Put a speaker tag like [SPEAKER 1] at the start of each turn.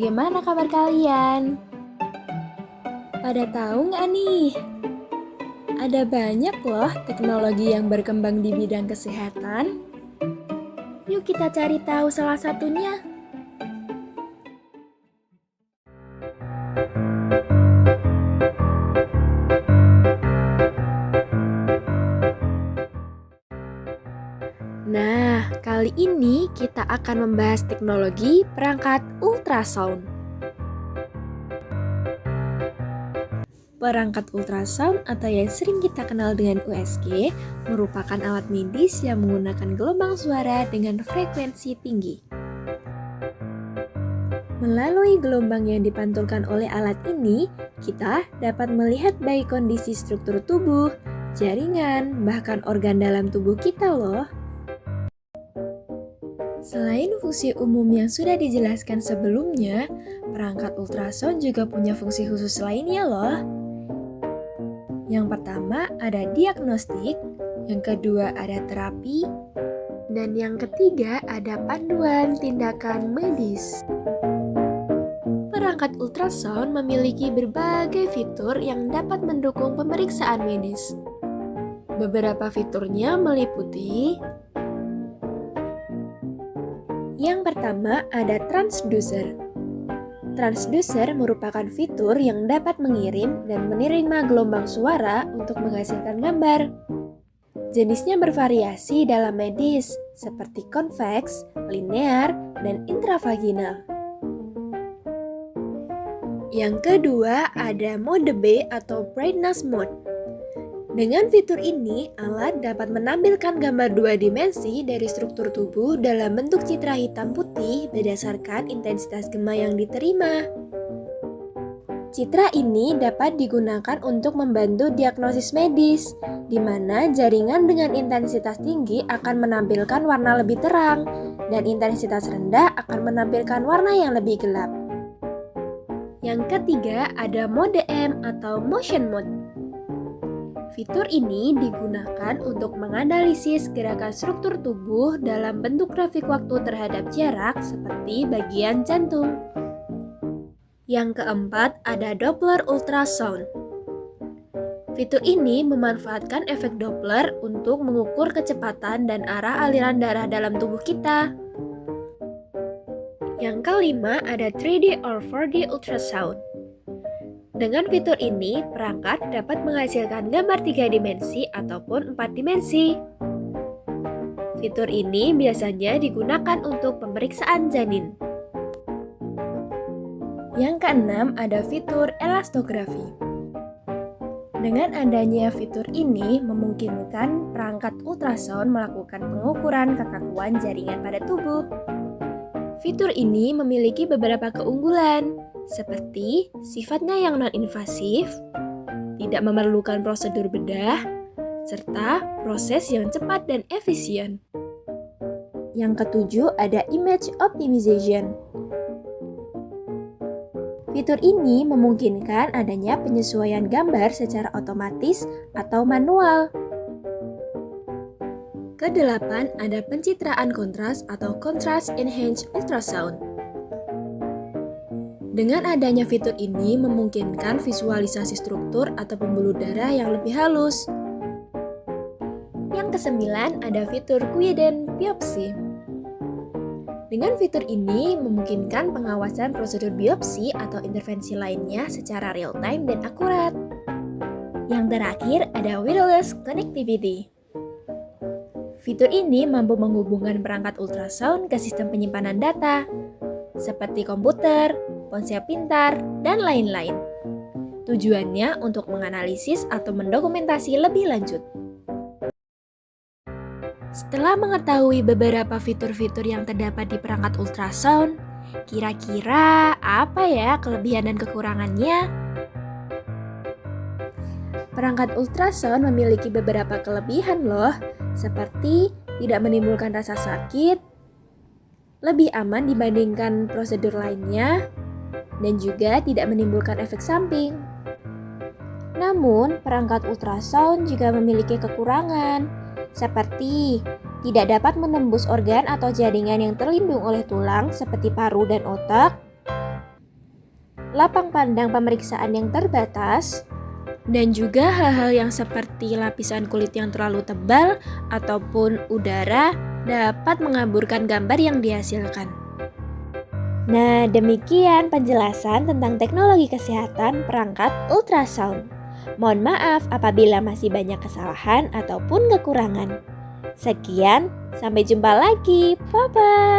[SPEAKER 1] bagaimana kabar kalian? Pada tahu nggak nih? Ada banyak loh teknologi yang berkembang di bidang kesehatan. Yuk kita cari tahu salah satunya. Nah, kali ini kita akan membahas teknologi perangkat ultrasound. Perangkat ultrasound atau yang sering kita kenal dengan USG merupakan alat medis yang menggunakan gelombang suara dengan frekuensi tinggi. Melalui gelombang yang dipantulkan oleh alat ini, kita dapat melihat baik kondisi struktur tubuh, jaringan, bahkan organ dalam tubuh kita loh. Selain fungsi umum yang sudah dijelaskan sebelumnya, perangkat ultrasound juga punya fungsi khusus lainnya loh. Yang pertama ada diagnostik, yang kedua ada terapi, dan yang ketiga ada panduan tindakan medis. Perangkat ultrasound memiliki berbagai fitur yang dapat mendukung pemeriksaan medis. Beberapa fiturnya meliputi: yang pertama ada transducer. Transducer merupakan fitur yang dapat mengirim dan menerima gelombang suara untuk menghasilkan gambar. Jenisnya bervariasi dalam medis, seperti konveks, linear, dan intravaginal. Yang kedua ada mode B atau brightness mode. Dengan fitur ini, alat dapat menampilkan gambar dua dimensi dari struktur tubuh dalam bentuk citra hitam putih berdasarkan intensitas gema yang diterima. Citra ini dapat digunakan untuk membantu diagnosis medis, di mana jaringan dengan intensitas tinggi akan menampilkan warna lebih terang, dan intensitas rendah akan menampilkan warna yang lebih gelap. Yang ketiga ada mode M atau motion mode. Fitur ini digunakan untuk menganalisis gerakan struktur tubuh dalam bentuk grafik waktu terhadap jarak seperti bagian jantung. Yang keempat ada Doppler ultrasound. Fitur ini memanfaatkan efek Doppler untuk mengukur kecepatan dan arah aliran darah dalam tubuh kita. Yang kelima ada 3D or 4D ultrasound. Dengan fitur ini, perangkat dapat menghasilkan gambar 3 dimensi ataupun 4 dimensi. Fitur ini biasanya digunakan untuk pemeriksaan janin. Yang keenam ada fitur elastografi. Dengan adanya fitur ini memungkinkan perangkat ultrasound melakukan pengukuran kekakuan jaringan pada tubuh. Fitur ini memiliki beberapa keunggulan, seperti sifatnya yang non-invasif, tidak memerlukan prosedur bedah, serta proses yang cepat dan efisien. Yang ketujuh ada image optimization. Fitur ini memungkinkan adanya penyesuaian gambar secara otomatis atau manual. Kedelapan ada pencitraan kontras atau contrast enhanced ultrasound. Dengan adanya fitur ini memungkinkan visualisasi struktur atau pembuluh darah yang lebih halus. Yang kesembilan ada fitur Guided biopsi. Dengan fitur ini memungkinkan pengawasan prosedur biopsi atau intervensi lainnya secara real-time dan akurat. Yang terakhir ada wireless connectivity. Fitur ini mampu menghubungkan perangkat ultrasound ke sistem penyimpanan data, seperti komputer, ponsel pintar, dan lain-lain. Tujuannya untuk menganalisis atau mendokumentasi lebih lanjut. Setelah mengetahui beberapa fitur-fitur yang terdapat di perangkat ultrasound, kira-kira apa ya kelebihan dan kekurangannya? Perangkat ultrasound memiliki beberapa kelebihan loh, seperti tidak menimbulkan rasa sakit, lebih aman dibandingkan prosedur lainnya, dan juga tidak menimbulkan efek samping. Namun, perangkat ultrasound juga memiliki kekurangan, seperti tidak dapat menembus organ atau jaringan yang terlindung oleh tulang seperti paru dan otak, lapang pandang pemeriksaan yang terbatas, dan juga hal-hal yang seperti lapisan kulit yang terlalu tebal ataupun udara dapat mengaburkan gambar yang dihasilkan. Nah, demikian penjelasan tentang teknologi kesehatan perangkat ultrasound. Mohon maaf apabila masih banyak kesalahan ataupun kekurangan. Sekian, sampai jumpa lagi. Bye-bye.